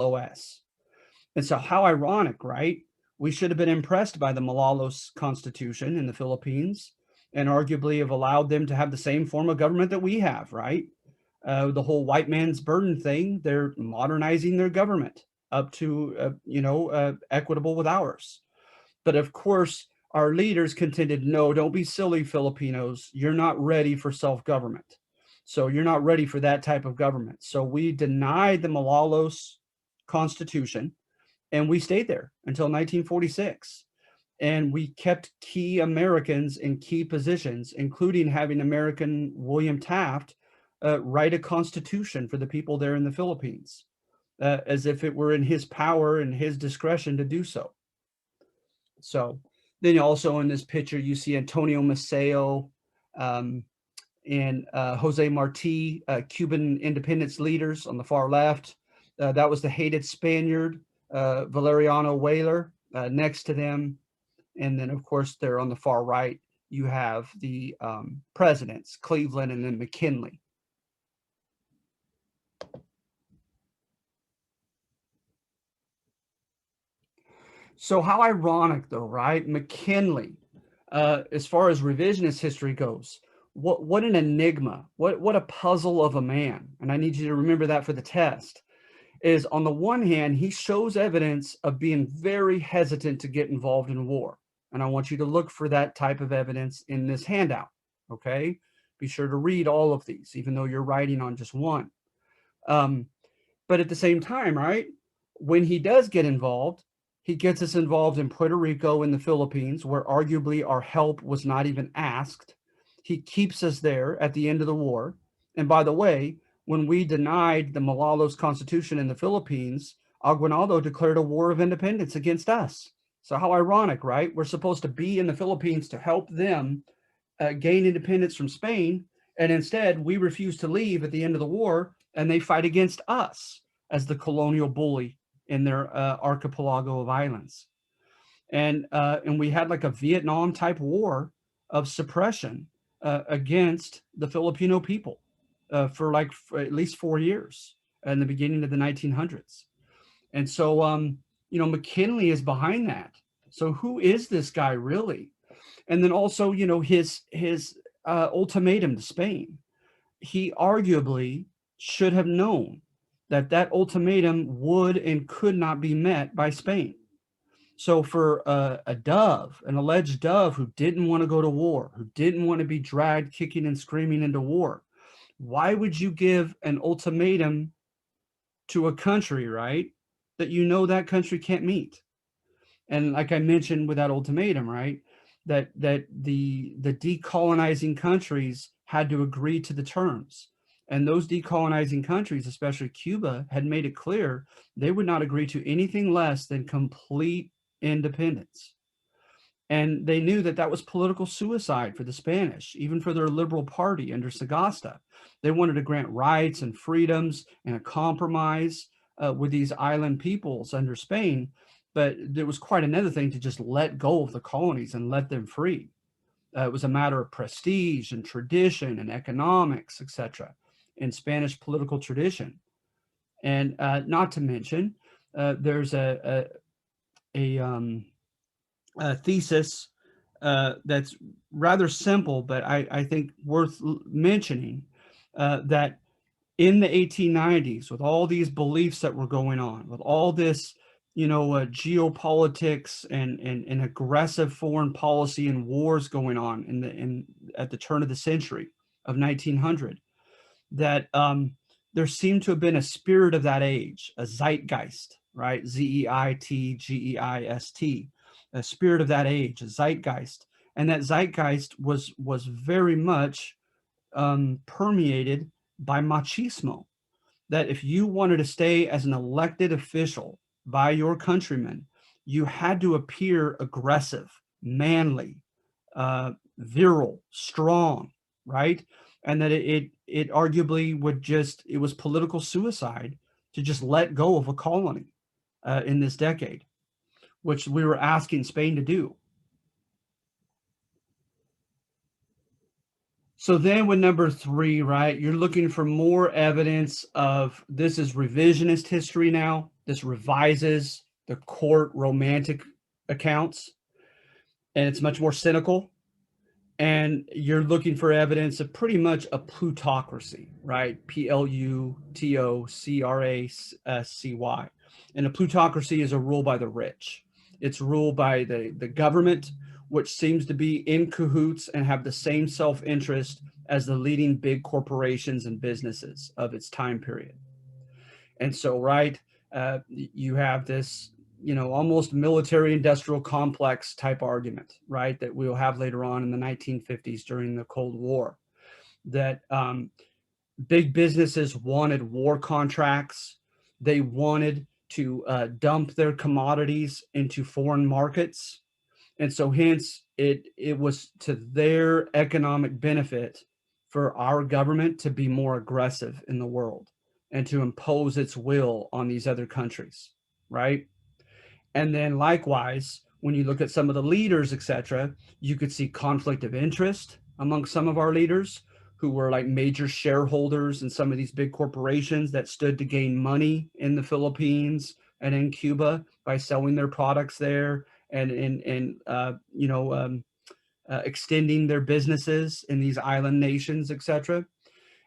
OS. And so how ironic, right? We should have been impressed by the Malolos Constitution in the Philippines and arguably have allowed them to have the same form of government that we have, right? The whole white man's burden thing, they're modernizing their government up to, equitable with ours. But of course, our leaders contended, no, don't be silly, Filipinos. You're not ready for self-government. So you're not ready for that type of government. So we denied the Malolos Constitution, and we stayed there until 1946. And we kept key Americans in key positions, including having American William Taft write a constitution for the people there in the Philippines, as if it were in his power and his discretion to do so. So then also in this picture, you see Antonio Maceo and Jose Marti, Cuban independence leaders on the far left. That was the hated Spaniard, Valeriano Weyler, next to them. And then, of course, there on the far right, you have the presidents, Cleveland and then McKinley. So how ironic, though, right? McKinley, as far as revisionist history goes, what an enigma, what a puzzle of a man. And I need you to remember that for the test. Is on the one hand, he shows evidence of being very hesitant to get involved in war. And I want you to look for that type of evidence in this handout, okay? Be sure to read all of these, even though you're writing on just one. But at the same time, right, when he does get involved, he gets us involved in Puerto Rico and the Philippines, where arguably our help was not even asked. He keeps us there at the end of the war. And by the way, when we denied the Malolos Constitution in the Philippines, Aguinaldo declared a war of independence against us. So how ironic, right? We're supposed to be in the Philippines to help them gain independence from Spain. And instead, we refuse to leave at the end of the war, and they fight against us as the colonial bully in their archipelago of islands. And we had like a Vietnam type war of suppression against the Filipino people for at least 4 years in the beginning of the 1900s. And so, McKinley is behind that. So who is this guy really? And then also, his ultimatum to Spain. He arguably should have known that ultimatum would and could not be met by Spain. So for a dove, an alleged dove who didn't want to go to war, who didn't want to be dragged kicking and screaming into war, why would you give an ultimatum to a country, right, that that country can't meet? And like I mentioned with that ultimatum, right, that the decolonizing countries had to agree to the terms. And those decolonizing countries, especially Cuba, had made it clear they would not agree to anything less than complete independence. And they knew that was political suicide for the Spanish, even for their liberal party under Sagasta. They wanted to grant rights and freedoms and a compromise with these island peoples under Spain. But there was quite another thing to just let go of the colonies and let them free. It was a matter of prestige and tradition and economics, etc., in Spanish political tradition. And not to mention, there's a thesis that's rather simple, but I think worth mentioning, that in the 1890s, with all these beliefs that were going on, with all this, geopolitics and aggressive foreign policy and wars going on at the turn of the century of 1900, that there seemed to have been a spirit of that age, a zeitgeist, right? Zeitgeist, a spirit of that age, a zeitgeist. And that zeitgeist was very much permeated by machismo, that if you wanted to stay as an elected official by your countrymen, you had to appear aggressive, manly, virile, strong, right? And that it arguably it was political suicide to just let go of a colony in this decade, which we were asking Spain to do. So then with number 3, right, you're looking for more evidence of this is revisionist history now. This revises the court romantic accounts, and it's much more cynical. And you're looking for evidence of pretty much a plutocracy, right? Plutocracy. And a plutocracy is a rule by the rich. It's ruled by the government, which seems to be in cahoots and have the same self-interest as the leading big corporations and businesses of its time period. And so, right, you have this, almost military industrial complex type argument, right, that we'll have later on in the 1950s during the Cold War, that big businesses wanted war contracts. They wanted to dump their commodities into foreign markets. And so hence it was to their economic benefit for our government to be more aggressive in the world and to impose its will on these other countries, right? And then likewise, when you look at some of the leaders, etc., you could see conflict of interest among some of our leaders who were like major shareholders in some of these big corporations that stood to gain money in the Philippines and in Cuba by selling their products there and extending their businesses in these island nations, etc.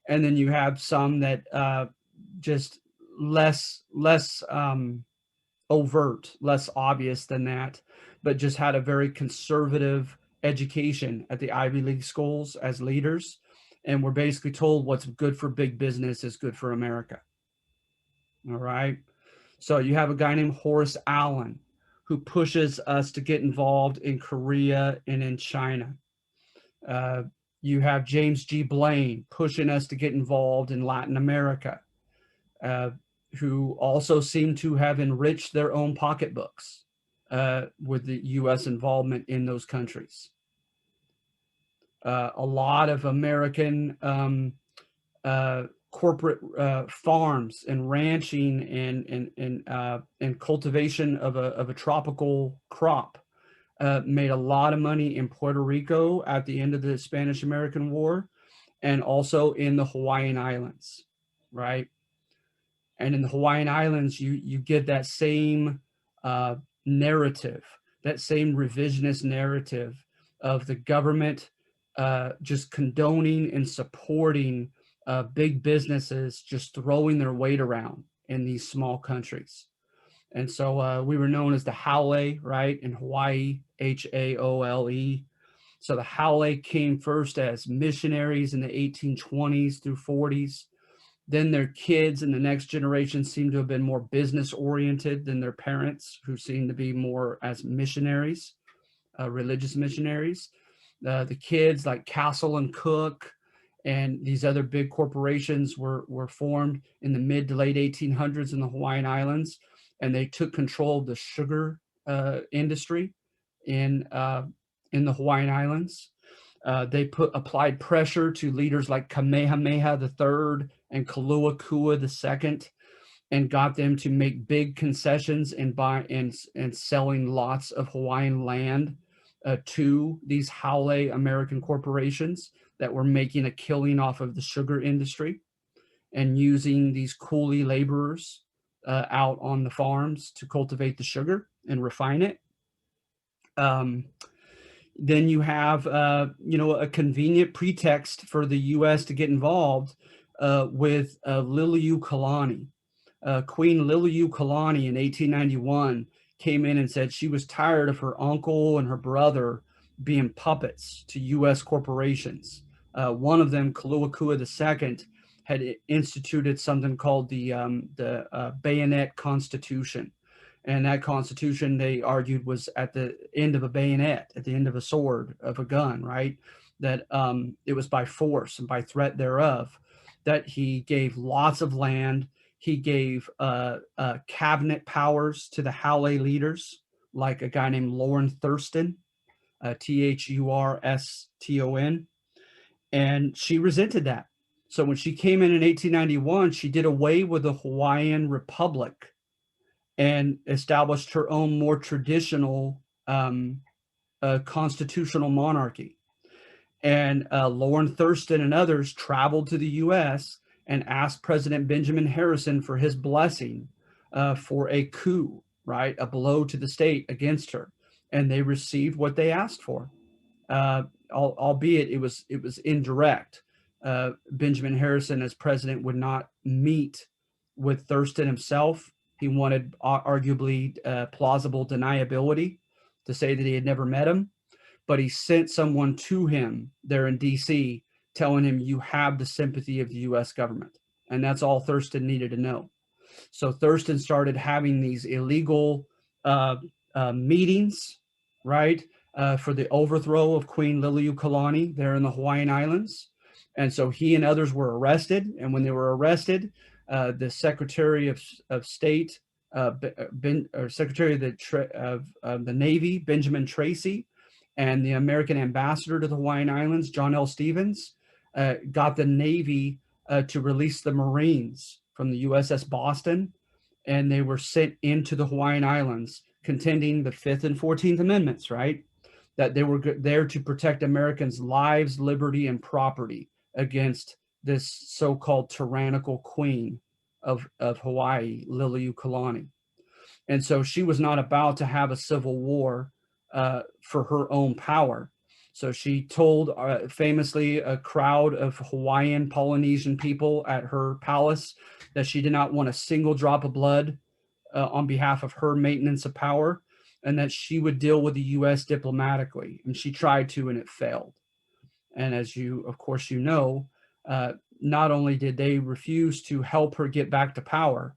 And then you have some that just less overt, less obvious than that, but just had a very conservative education at the Ivy League schools as leaders, and were basically told what's good for big business is good for America. All right. So you have a guy named Horace Allen who pushes us to get involved in Korea and in China. You have James G. Blaine pushing us to get involved in Latin America, who also seem to have enriched their own pocketbooks with the U.S. involvement in those countries. A lot of American corporate farms and ranching and cultivation of a tropical crop made a lot of money in Puerto Rico at the end of the Spanish-American War, and also in the Hawaiian Islands, right? And in the Hawaiian Islands, you get that same narrative, that same revisionist narrative of the government just condoning and supporting big businesses just throwing their weight around in these small countries. And so we were known as the Haole, right, in Hawaii, Haole. So the Haole came first as missionaries in the 1820s through 40s. Then their kids and the next generation seem to have been more business oriented than their parents, who seemed to be more as missionaries, religious missionaries. The kids like Castle and Cook and these other big corporations were formed in the mid to late 1800s in the Hawaiian Islands, and they took control of the sugar industry in the Hawaiian Islands. They applied pressure to leaders like Kamehameha III and Kaluakua II, and got them to make big concessions and buy and selling lots of Hawaiian land to these Haole American corporations that were making a killing off of the sugar industry and using these coolie laborers out on the farms to cultivate the sugar and refine it. Then you have, a convenient pretext for the U.S. to get involved with Liliuokalani. Queen Liliuokalani in 1891 came in and said she was tired of her uncle and her brother being puppets to U.S. corporations. One of them, Kaluakua II, had instituted something called the Bayonet Constitution. And that constitution, they argued, was at the end of a bayonet, at the end of a sword, of a gun, right? That it was by force and by threat thereof that he gave lots of land. He gave cabinet powers to the Haole leaders, like a guy named Lauren Thurston, Thurston. And she resented that. So when she came in 1891, she did away with the Hawaiian Republic and established her own more traditional constitutional monarchy. And Lauren Thurston and others traveled to the U.S. and asked President Benjamin Harrison for his blessing for a coup, right? A blow to the state against her. And they received what they asked for, albeit it was indirect. Benjamin Harrison, as president, would not meet with Thurston himself. He wanted arguably plausible deniability to say that he had never met him, but he sent someone to him there in D.C. telling him, you have the sympathy of the U.S. government. And that's all Thurston needed to know. So Thurston started having these illegal meetings, right, for the overthrow of Queen Liliuokalani there in the Hawaiian Islands. And so he and others were arrested. And when they were arrested, the Secretary of State, or Secretary of the Navy, Benjamin Tracy, and the American ambassador to the Hawaiian Islands, John L. Stevens, got the Navy to release the Marines from the USS Boston, and they were sent into the Hawaiian Islands, contending the 5th and 14th Amendments, right? That they were there to protect Americans' lives, liberty, and property against this so-called tyrannical queen of Hawaii, Liliuokalani. And so she was not about to have a civil war for her own power. So she told famously a crowd of Hawaiian Polynesian people at her palace that she did not want a single drop of blood on behalf of her maintenance of power, and that she would deal with the U.S. diplomatically. And she tried to, and it failed. And as you, of course, you know, not only did they refuse to help her get back to power,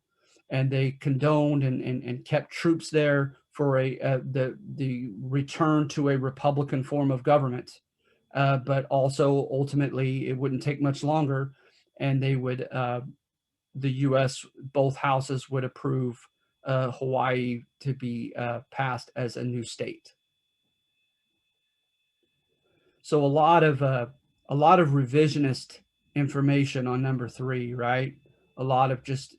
and they condoned and kept troops there for the return to a Republican form of government, but also ultimately it wouldn't take much longer, and they would the U.S. both houses would approve Hawaii to be passed as a new state. So a lot of revisionist information on number 3, right? A lot of just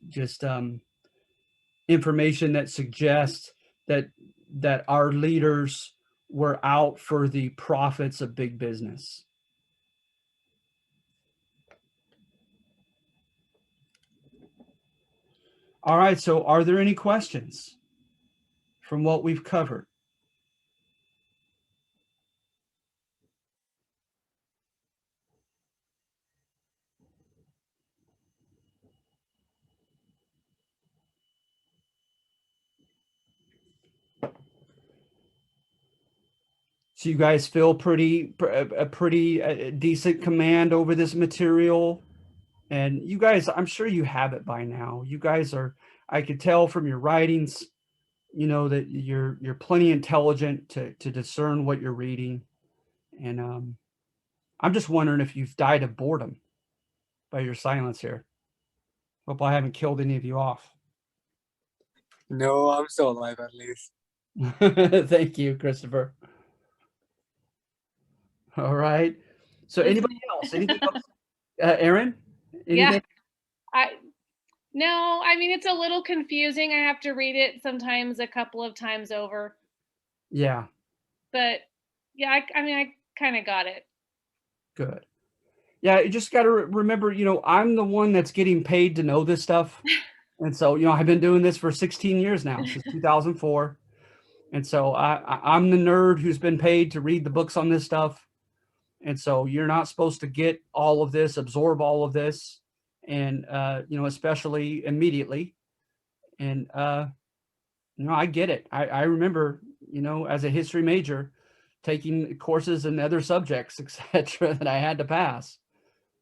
information that suggests that our leaders were out for the profits of big business. All right, so are there any questions from what we've covered? So you guys feel a pretty decent command over this material, and you guys, I'm sure you have it by now. You guys are, I could tell from your writings, you know, that you're plenty intelligent to discern what you're reading, and I'm just wondering if you've died of boredom by your silence here. Hope I haven't killed any of you off. No, I'm still alive at least. Thank you, Christopher. All right. So anybody else? Anything else? Aaron? Anything? Yeah. No, I mean, it's a little confusing. I have to read it sometimes a couple of times over. Yeah. But yeah, I mean, I kind of got it. Good. Yeah, you just got to remember, you know, I'm the one that's getting paid to know this stuff. And so, you know, I've been doing this for 16 years now, since 2004. And so I'm the nerd who's been paid to read the books on this stuff. And so you're not supposed to get all of this, absorb all of this, and, you know, especially immediately. And, you know, I get it. I remember, you know, as a history major, taking courses in other subjects, etc., that I had to pass.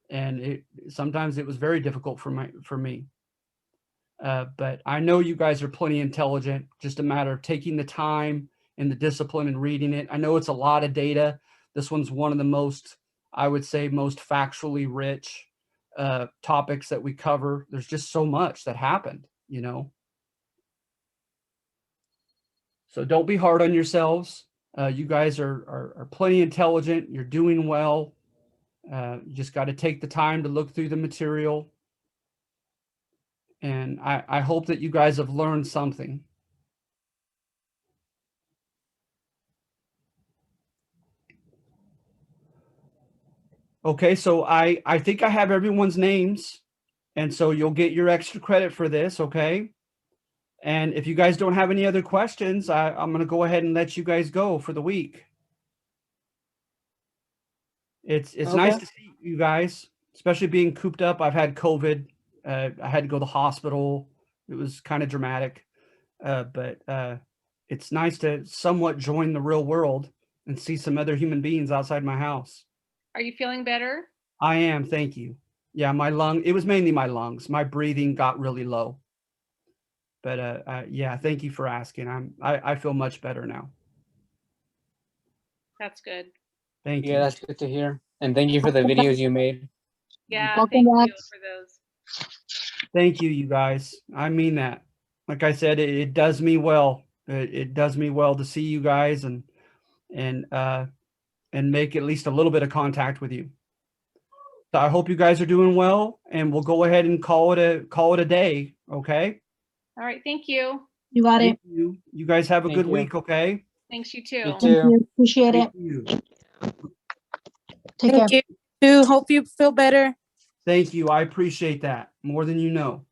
And sometimes it was very difficult for me. But I know you guys are plenty intelligent, just a matter of taking the time and the discipline and reading it. I know it's a lot of data. This one's one of the most, I would say, most factually rich topics that we cover. There's just so much that happened, you know. So don't be hard on yourselves. You guys are plenty intelligent. You're doing well. You just got to take the time to look through the material. And I hope that you guys have learned something. Okay, so I think I have everyone's names, and so you'll get your extra credit for this, okay? And if you guys don't have any other questions, I'm going to go ahead and let you guys go for the week. It's Okay. nice to see you guys, especially being cooped up. I've had COVID. I had to go to the hospital. It was kind of dramatic. But it's nice to somewhat join the real world and see some other human beings outside my house. Are you feeling better? I am, thank you. Yeah, it was mainly my lungs. My breathing got really low. But yeah, thank you for asking. I feel much better now. That's good. Thank Yeah, you. that's good to hear. And thank you for the videos you made. Yeah, Welcome thank back. you for those. Thank you, you guys. I mean that. Like I said, it does me well. It does me well to see you guys and make at least a little bit of contact with you. So I hope you guys are doing well, and we'll go ahead and call it a day. Okay. All right, thank you. You got it. Thank you. You guys have a Thank good you. week. Okay. Thanks, you You too. Thank too. you. Appreciate it. Thank you. Take care. Thank you. Too. Hope you feel better. Thank you. I appreciate that more than you know.